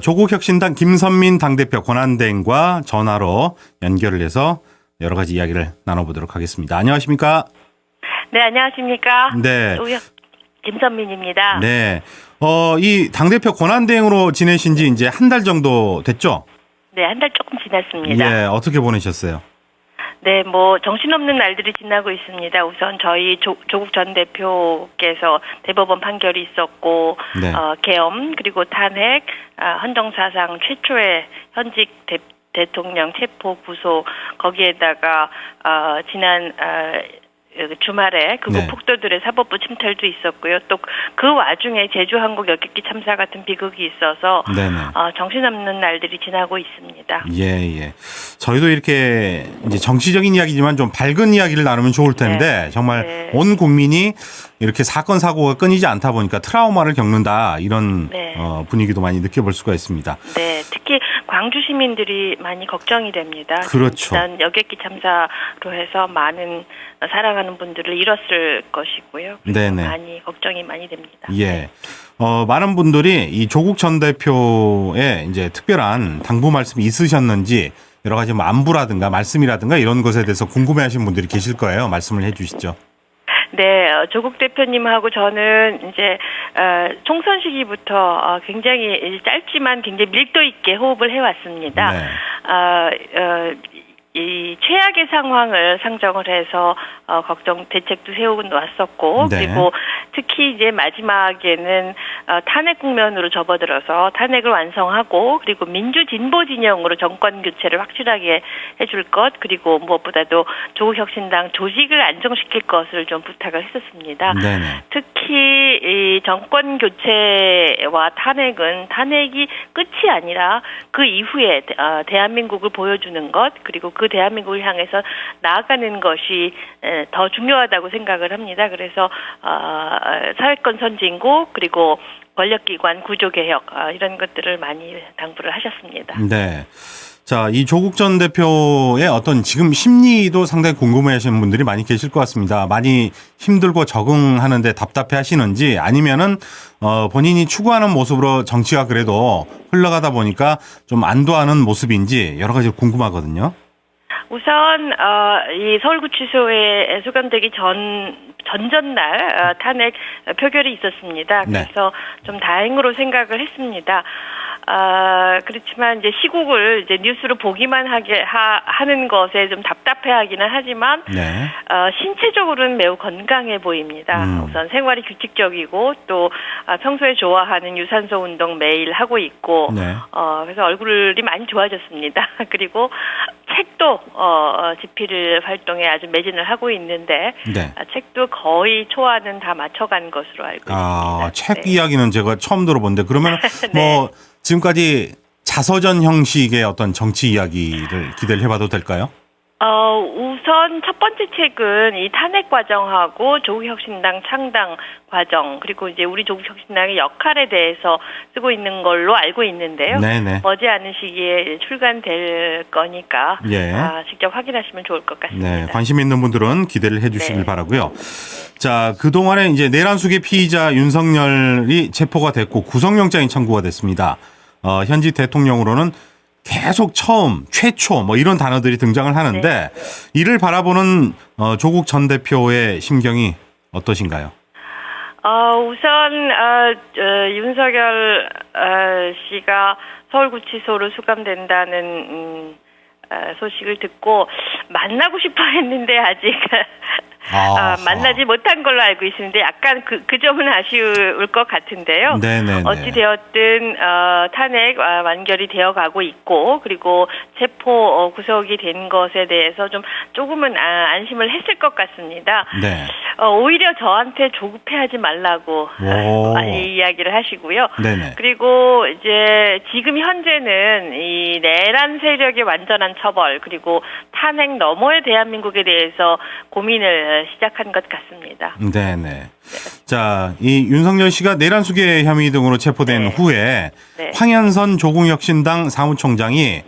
조국혁신당 김선민 당대표 권한대행과 전화로 연결을 해서 여러 가지 이야기를 나눠보도록 하겠습니다. 안녕하십니까? 네, 안녕하십니까? 네. 김선민입니다. 네. 이 당대표 권한대행으로 지내신 지 이제 한 달 정도 됐죠? 네, 한 달 조금 지났습니다. 예, 어떻게 보내셨어요? 네, 정신없는 날들이 지나고 있습니다. 우선 저희 조국 전 대표께서 대법원 판결이 있었고, 네. 계엄, 그리고 탄핵, 헌정사상 최초의 현직 대통령 체포 구속, 거기에다가, 지난, 주말에 극우 네. 폭도들의 사법부 침탈도 있었고요. 또 그 와중에 제주항공 여객기 참사 같은 비극이 있어서 네네. 정신없는 날들이 지나고 있습니다. 예. 저희도 이렇게 이제 정치적인 이야기지만 좀 밝은 이야기를 나누면 좋을 텐데 정말 네. 온 국민이 이렇게 사건 사고가 끊이지 않다 보니까 트라우마를 겪는다 이런 네. 분위기도 많이 느껴볼 수가 있습니다. 네, 특히 광주 시민들이 많이 걱정이 됩니다. 그렇죠. 일단 여객기 참사로 해서 많은 사랑하는 분들을 잃었을 것이고요. 네네. 많이 걱정이 많이 됩니다. 예. 많은 분들이 이 조국 전 대표의 이제 특별한 당부 말씀이 있으셨는지 여러 가지 뭐 안부라든가 말씀이라든가 이런 것에 대해서 궁금해하시는 분들이 계실 거예요. 말씀을 해주시죠. 네, 조국 대표님하고 저는 이제 총선 시기부터 굉장히 짧지만 굉장히 밀도 있게 호흡을 해왔습니다. 네. 이 최악의 상황을 상정을 해서 걱정 대책도 세우고 왔었고, 네. 그리고 특히 이제 마지막에는 탄핵 국면으로 접어들어서 탄핵을 완성하고, 그리고 민주 진보 진영으로 정권 교체를 확실하게 해줄 것, 그리고 무엇보다도 조국혁신당 조직을 안정시킬 것을 좀 부탁을 했었습니다. 네네. 특히 이 정권 교체와 탄핵이 끝이 아니라 그 이후에 대한민국을 보여주는 것, 그리고 그 대한민국을 향해서 나아가는 것이 더 중요하다고 생각을 합니다. 그래서 사회권 선진국, 그리고 권력기관 구조개혁 이런 것들을 많이 당부를 하셨습니다. 네. 자, 이 조국 전 대표의 어떤 지금 심리도 상당히 궁금해하시는 분들이 많이 계실 것 같습니다. 많이 힘들고 적응하는데 답답해 하시는지 아니면은 본인이 추구하는 모습으로 정치가 그래도 흘러가다 보니까 좀 안도하는 모습인지 여러 가지 궁금하거든요. 우선 이 서울구치소에 수감되기 전전날 탄핵 표결이 있었습니다. 네. 그래서 좀 다행으로 생각을 했습니다. 그렇지만 이제 시국을 이제 뉴스로 보기만 하는 것에 좀 답답해하기는 하지만 네. 신체적으로는 매우 건강해 보입니다. 우선 생활이 규칙적이고 또 평소에 좋아하는 유산소 운동 매일 하고 있고, 네. 그래서 얼굴이 많이 좋아졌습니다. 그리고 책도 집필 활동에 아주 매진을 하고 있는데, 네. 책도 거의 초안은 다 맞춰간 것으로 알고 있습니다. 책 네. 이야기는 제가 처음 들어본데 그러면 네. 뭐 지금까지 자서전 형식의 어떤 정치 이야기를 기대를 해봐도 될까요? 우선 첫 번째 책은 이 탄핵 과정하고 조국혁신당 창당 과정, 그리고 이제 우리 조국혁신당의 역할에 대해서 쓰고 있는 걸로 알고 있는데요. 네네. 머지않은 시기에 출간될 거니까 예. 직접 확인하시면 좋을 것 같습니다. 네, 관심 있는 분들은 기대를 해주시길 네. 바라고요. 자, 그동안에 이제 내란숙의 피의자 윤석열이 체포가 됐고 구속영장이 청구가 됐습니다. 현직 대통령으로는 계속 처음, 최초 뭐 이런 단어들이 등장을 하는데 이를 바라보는 조국 전 대표의 심경이 어떠신가요? 우선 윤석열 씨가 서울구치소로 수감된다는 소식을 듣고 만나고 싶어 했는데 아직 만나지 못한 걸로 알고 있는데 약간 그 점은 아쉬울 것 같은데요. 네네네. 어찌되었든 탄핵 완결이 되어가고 있고, 그리고 체포 구속이 된 것에 대해서 조금은 안심을 했을 것 같습니다. 네. 오히려 저한테 조급해하지 말라고 많이 이야기를 하시고요. 네네. 그리고 이제 지금 현재는 이 내란 세력의 완전한 처벌, 그리고 탄핵 너머의 대한민국에 대해서 고민을 시작한 것 같습니다. 네네. 자, 이 윤석열 씨가 내란수계 혐의 등으로 체포된 후에 황현선 조국혁신당 사무총장이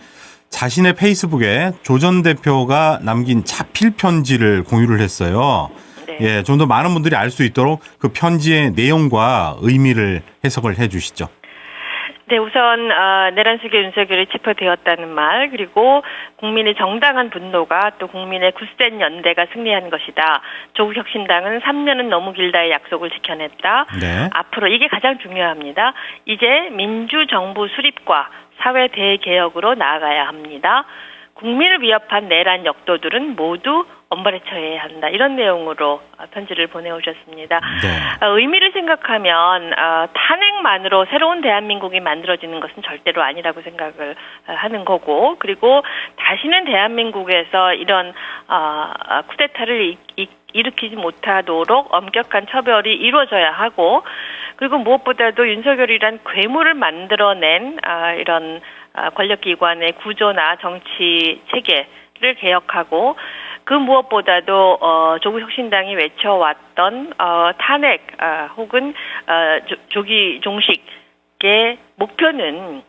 자신의 페이스북에 조 전 대표가 남긴 자필 편지를 공유를 했어요. 네. 예, 좀 더 많은 분들이 알 수 있도록 그 편지의 내용과 의미를 해석을 해 주시죠. 네, 우선 내란수계 윤석열이 체포되었다는 말, 그리고 국민의 정당한 분노가 또 국민의 굳센 연대가 승리한 것이다. 조국혁신당은 3년은 너무 길다의 약속을 지켜냈다. 네. 앞으로 이게 가장 중요합니다. 이제 민주정부 수립과 사회 대개혁으로 나아가야 합니다. 국민을 위협한 내란 역도들은 모두 엄벌에 처해야 한다. 이런 내용으로 편지를 보내오셨습니다. 네. 의미를 생각하면 탄핵만으로 새로운 대한민국이 만들어지는 것은 절대로 아니라고 생각을 하는 거고, 그리고 다시는 대한민국에서 이런 쿠데타를 일으키지 못하도록 엄격한 처벌이 이루어져야 하고, 그리고 무엇보다도 윤석열이란 괴물을 만들어낸 이런 권력기관의 구조나 정치 체계를 개혁하고, 그 무엇보다도 조국혁신당이 외쳐왔던 탄핵 혹은 조기 종식의 목표는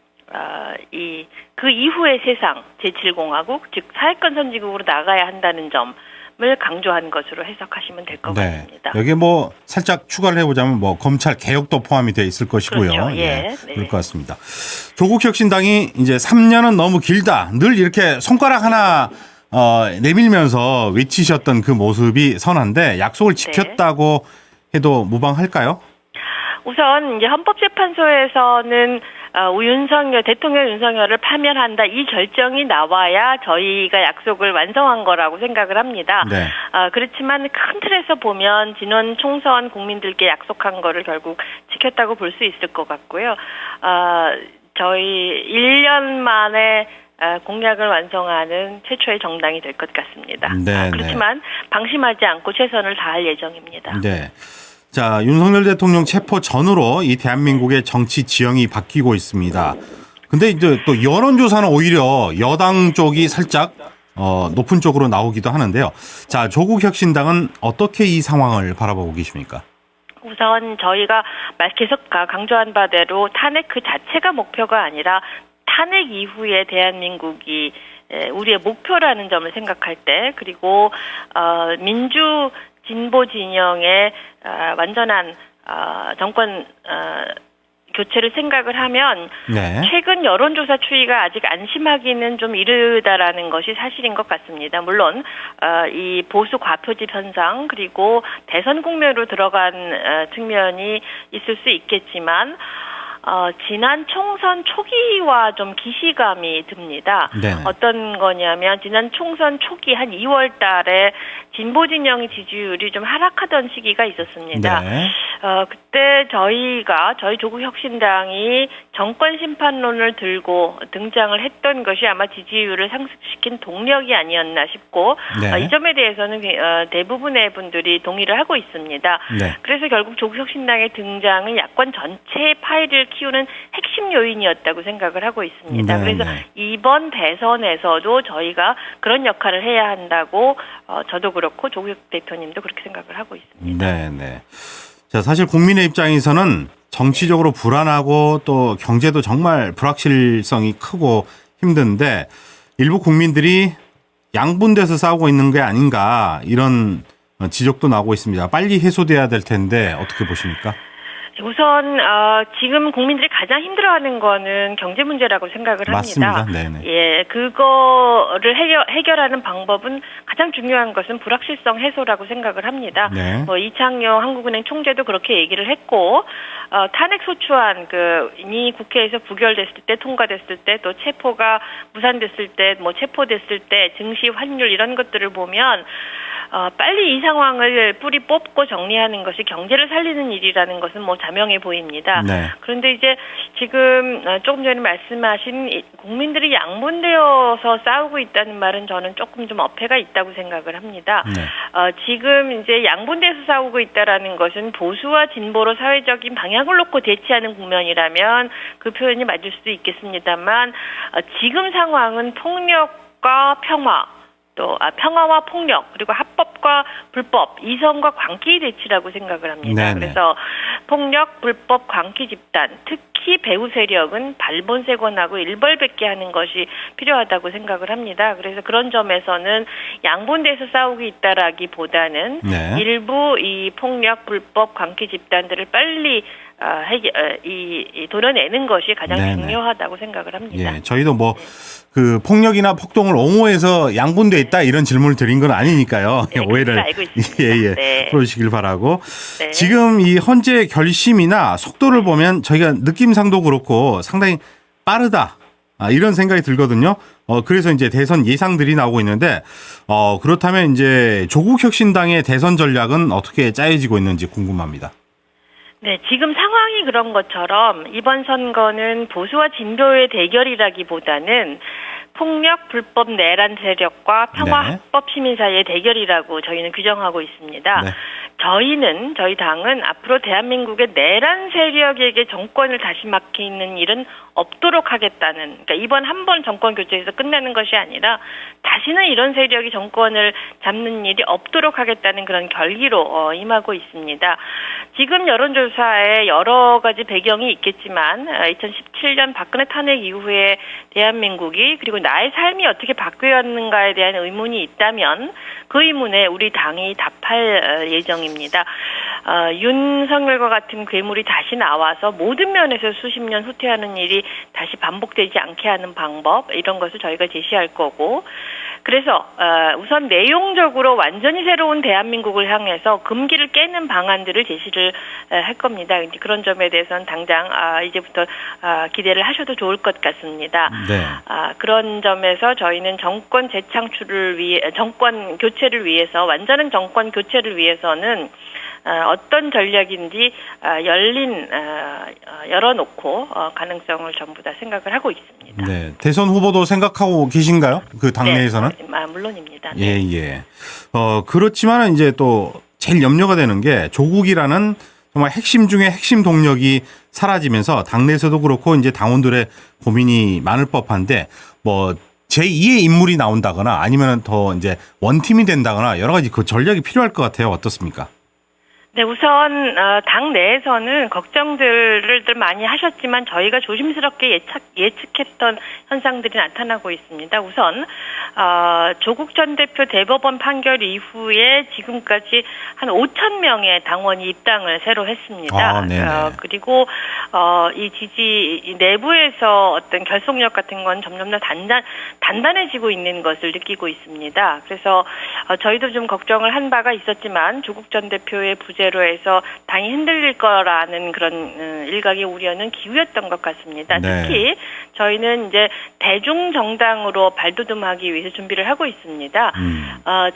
그 이후의 세상 제7공화국, 즉 사회권 선진국으로 나가야 한다는 점을 강조한 것으로 해석하시면 될 것 같습니다. 여기에 뭐 살짝 추가를 해보자면 뭐 검찰 개혁도 포함이 되어 있을 것이고요. 그렇죠. 예, 그럴 것 같습니다. 조국혁신당이 이제 3년은 너무 길다. 늘 이렇게 손가락 하나 내밀면서 외치셨던 그 모습이 선한데 약속을 지켰다고 해도 무방할까요? 우선 이제 헌법재판소에서는 대통령 윤석열을 파면한다, 이 결정이 나와야 저희가 약속을 완성한 거라고 생각을 합니다. 네. 그렇지만 큰 틀에서 보면 지난 총선 국민들께 약속한 거를 결국 지켰다고 볼 수 있을 것 같고요. 저희 1년 만에 공약을 완성하는 최초의 정당이 될 것 같습니다. 네, 그렇지만 방심하지 않고 최선을 다할 예정입니다. 네. 자, 윤석열 대통령 체포 전후로 이 대한민국의 정치 지형이 바뀌고 있습니다. 근데 이제 또 여론조사는 오히려 여당 쪽이 살짝 높은 쪽으로 나오기도 하는데요. 자, 조국혁신당은 어떻게 이 상황을 바라보고 계십니까? 우선 저희가 계속 강조한 바대로 탄핵 그 자체가 목표가 아니라 탄핵 이후에 대한민국이 우리의 목표라는 점을 생각할 때, 그리고 민주 진보 진영의 완전한 정권 교체를 생각을 하면 네. 최근 여론조사 추이가 아직 안심하기는 좀 이르다라는 것이 사실인 것 같습니다. 물론 이 보수 과표집 현상, 그리고 대선 국면으로 들어간 측면이 있을 수 있겠지만 지난 총선 초기와 좀 기시감이 듭니다. 네네. 어떤 거냐면 지난 총선 초기 한 2월 달에 진보 진영의 지지율이 좀 하락하던 시기가 있었습니다. 네. 그때 저희 조국혁신당이 정권 심판론을 들고 등장을 했던 것이 아마 지지율을 상승시킨 동력이 아니었나 싶고, 네. 이 점에 대해서는 대부분의 분들이 동의를 하고 있습니다. 네. 그래서 결국 조국혁신당의 등장은 야권 전체의 파이를 키우는 핵심 요인이었다고 생각을 하고 있습니다. 네, 그래서 네. 이번 대선에서도 저희가 그런 역할을 해야 한다고 저도 그렇고 조국 대표님도 그렇게 생각을 하고 있습니다. 네, 네. 자, 사실 국민의 입장에서는 정치적으로 불안하고 또 경제도 정말 불확실성이 크고 힘든데 일부 국민들이 양분돼서 싸우고 있는 게 아닌가, 이런 지적도 나오고 있습니다. 빨리 해소돼야 될 텐데 어떻게 보십니까? 우선 지금 국민들이 가장 힘들어하는 거는 경제 문제라고 생각을 합니다. 맞습니다. 네네. 예, 그거를 해결하는 방법은, 가장 중요한 것은 불확실성 해소라고 생각을 합니다. 네. 이창용 한국은행 총재도 그렇게 얘기를 했고, 탄핵 소추안 이미 국회에서 부결됐을 때, 통과됐을 때, 또 체포가 무산됐을 때, 체포됐을 때 증시 환율 이런 것들을 보면 빨리 이 상황을 뿌리 뽑고 정리하는 것이 경제를 살리는 일이라는 것은 자명해 보입니다. 네. 그런데 이제 지금 조금 전에 말씀하신 국민들이 양분되어서 싸우고 있다는 말은 저는 조금 좀 어폐가 있다고 생각을 합니다. 네. 지금 이제 양분돼서 싸우고 있다라는 것은 보수와 진보로 사회적인 방향을 놓고 대치하는 국면이라면 그 표현이 맞을 수도 있겠습니다만, 지금 상황은 폭력과 평화, 또 평화와 폭력, 그리고 합법과 불법, 이성과 광기 대치라고 생각을 합니다. 네네. 그래서 폭력, 불법, 광기 집단, 특히 배후 세력은 발본색원하고 일벌백계 하는 것이 필요하다고 생각을 합니다. 그래서 그런 점에서는 양분돼서 싸우고 있다라기보다는 네. 일부 이 폭력, 불법, 광기 집단들을 빨리 도려내는 것이 가장 네네. 중요하다고 생각을 합니다. 예, 저희도 뭐 그 폭력이나 폭동을 옹호해서 양분돼 있다 이런 질문을 드린 건 아니니까요. 네, 오해를 알고 있습니다. 예, 네. 풀어주시길 바라고. 네. 지금 이 헌재 결심이나 속도를 보면 저희가 느낌상도 그렇고 상당히 빠르다. 이런 생각이 들거든요. 그래서 이제 대선 예상들이 나오고 있는데, 그렇다면 이제 조국혁신당의 대선 전략은 어떻게 짜여지고 있는지 궁금합니다. 네, 지금 상황이 그런 것처럼 이번 선거는 보수와 진보의 대결이라기보다는 폭력, 불법 내란 세력과 평화 네. 합법 시민 사이의 대결이라고 저희는 규정하고 있습니다. 네. 저희 당은 앞으로 대한민국의 내란 세력에게 정권을 다시 맡기는 일은 없도록 하겠다는, 그러니까 이번 한 번 정권 교체에서 끝나는 것이 아니라 다시는 이런 세력이 정권을 잡는 일이 없도록 하겠다는 그런 결기로 임하고 있습니다. 지금 여론조사에 여러 가지 배경이 있겠지만 2017년 박근혜 탄핵 이후에 대한민국이 그리고 나의 삶이 어떻게 바뀌었는가에 대한 의문이 있다면 그 의문에 우리 당이 답할 예정입니다. 윤석열과 같은 괴물이 다시 나와서 모든 면에서 수십 년 후퇴하는 일이 다시 반복되지 않게 하는 방법, 이런 것을 저희가 제시할 거고, 그래서 우선 내용적으로 완전히 새로운 대한민국을 향해서 금기를 깨는 방안들을 제시를 할 겁니다. 그런 점에 대해서는 당장 이제부터 기대를 하셔도 좋을 것 같습니다. 네. 그런 점에서 저희는 정권 재창출을 위해, 정권 교체를 위해서, 완전한 정권 교체를 위해서는 어떤 전략인지 열어놓고 가능성을 전부 다 생각을 하고 있습니다. 네. 대선 후보도 생각하고 계신가요? 그 당내에서는? 네, 물론입니다. 예, 예. 그렇지만은 이제 또 제일 염려가 되는 게 조국이라는 정말 핵심 중에 핵심 동력이 사라지면서 당내에서도 그렇고 이제 당원들의 고민이 많을 법한데 뭐 제2의 인물이 나온다거나 아니면 더 이제 원팀이 된다거나 여러 가지 그 전략이 필요할 것 같아요. 어떻습니까? 네, 우선 당 내에서는 걱정들을 많이 하셨지만 저희가 조심스럽게 예측했던 현상들이 나타나고 있습니다. 우선 조국 전 대표 대법원 판결 이후에 지금까지 한 5천 명의 당원이 입당을 새로 했습니다. 그리고 이 내부에서 어떤 결속력 같은 건 점점 더 단단해지고 있는 것을 느끼고 있습니다. 그래서 저희도 좀 걱정을 한 바가 있었지만 조국 전 대표의 부재로 해서 당이 흔들릴 거라는 그런 일각의 우려는 기우였던 것 같습니다. 네. 특히 저희는 이제 대중정당으로 발돋움하기 위해서 준비를 하고 있습니다.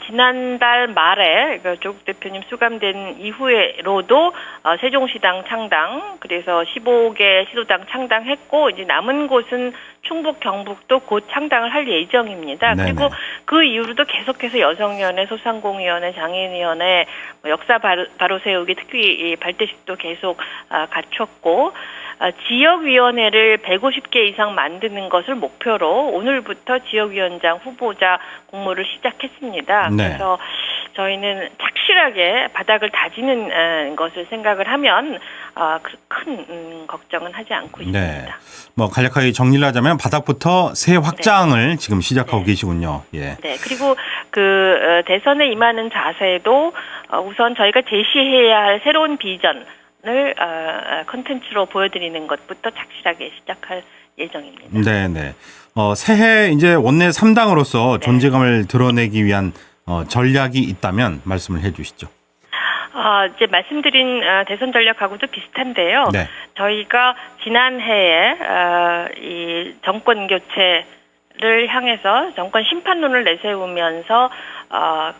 지난달 말에 조국 대표님 수감된 이후로도 세종시당 창당, 그래서 15개 시도당 창당했고 이제 남은 곳은 충북, 경북도 곧 창당을 할 예정입니다. 네네. 그리고 그 이후로도 계속해서 여성위원회, 소상공인위원회, 장애인위원회, 역사 바로 세우기 특히 발대식도 계속 갖췄고 지역위원회를 150개 이상 만드는 것을 목표로 오늘부터 지역위원장 후보자 공모를 시작했습니다. 네. 그래서 저희는 착실하게 바닥을 다지는 것을 생각을 하면 큰 걱정은 하지 않고 있습니다. 네. 뭐 간략하게 정리를 하자면 바닥부터 새 확장을 지금 시작하고 계시군요. 예. 네. 그리고 대선에 임하는 자세도 우선 저희가 제시해야 할 새로운 비전을 컨텐츠로 보여드리는 것부터 착실하게 시작할 예정입니다. 네, 네. 새해 이제 원내 3당으로서 존재감을 드러내기 위한 전략이 있다면 말씀을 해주시죠. 이제 말씀드린 대선 전략하고도 비슷한데요. 네. 저희가 지난해에 이 정권 교체를 향해서 정권 심판론을 내세우면서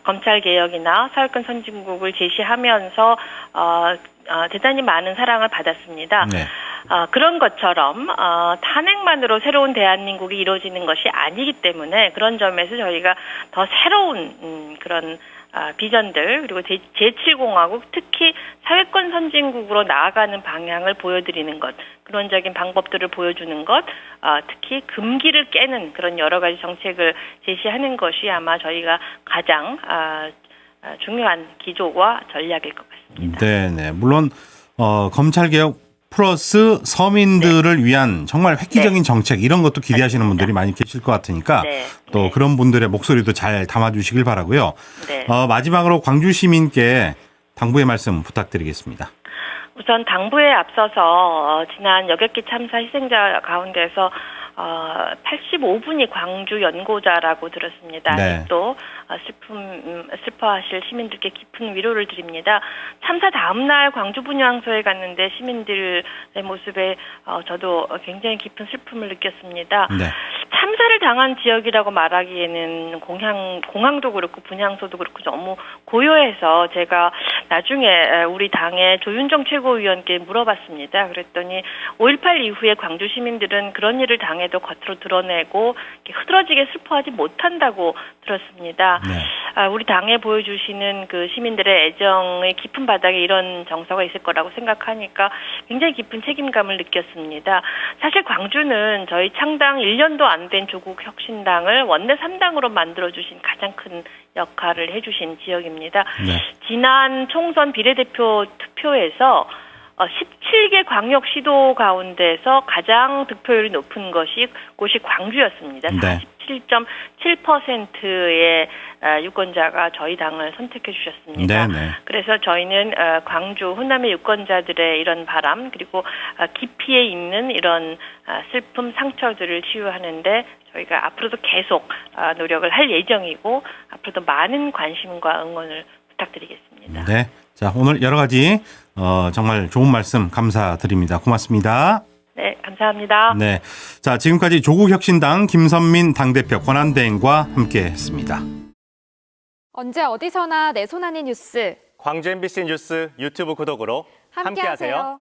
검찰 개혁이나 사회권 선진국을 제시하면서 대단히 많은 사랑을 받았습니다. 네. 그런 것처럼 탄핵만으로 새로운 대한민국이 이루어지는 것이 아니기 때문에 그런 점에서 저희가 더 새로운 그런 비전들 그리고 제7공화국 특히 사회권 선진국으로 나아가는 방향을 보여드리는 것, 근원적인 방법들을 보여주는 것, 특히 금기를 깨는 그런 여러 가지 정책을 제시하는 것이 아마 저희가 가장 중요한 기조와 전략일 것 같습니다. 네. 물론 검찰개혁 플러스 서민들을 위한 정말 획기적인 정책 이런 것도 기대하시는 분들이 많이 계실 것 같으니까 또 그런 분들의 목소리도 잘 담아주시길 바라고요. 마지막으로 광주 시민께 당부의 말씀 부탁드리겠습니다. 우선 당부에 앞서서 지난 여객기 참사 희생자 가운데서 85분이 광주 연고자라고 들었습니다. 네. 또 슬퍼하실 시민들께 깊은 위로를 드립니다. 참사 다음 날 광주 분향소에 갔는데 시민들의 모습에 저도 굉장히 깊은 슬픔을 느꼈습니다. 네. 참사를 당한 지역이라고 말하기에는 공항도 그렇고 분향소도 그렇고 너무 고요해서 제가 나중에 우리 당의 조윤정 최고위원께 물어봤습니다. 그랬더니 5.18 이후에 광주 시민들은 그런 일을 당해도 겉으로 드러내고 흐드러지게 슬퍼하지 못한다고 들었습니다. 네. 우리 당에 보여주시는 그 시민들의 애정의 깊은 바닥에 이런 정서가 있을 거라고 생각하니까 굉장히 깊은 책임감을 느꼈습니다. 사실 광주는 저희 창당 1년도 안 된 조국 혁신당을 원내 3당으로 만들어주신 가장 큰 역할을 해주신 지역입니다. 네. 지난 총선 비례대표 투표에서 17개 광역시도 가운데서 가장 득표율이 높은 곳이 광주였습니다. 네. 47.7%의 유권자가 저희 당을 선택해 주셨습니다. 네, 네. 그래서 저희는 광주 호남의 유권자들의 이런 바람 그리고 깊이에 있는 이런 슬픔 상처들을 치유하는데 저희가 앞으로도 계속 노력을 할 예정이고 앞으로도 많은 관심과 응원을 부탁드리겠습니다. 네. 자, 오늘 여러 가지 정말 좋은 말씀 감사드립니다. 고맙습니다. 네, 감사합니다. 네. 자, 지금까지 조국혁신당 김선민 당대표 권한대행과 함께했습니다. 언제 어디서나 내 손 안의 뉴스 광주 MBC 뉴스 유튜브 구독으로 함께하세요.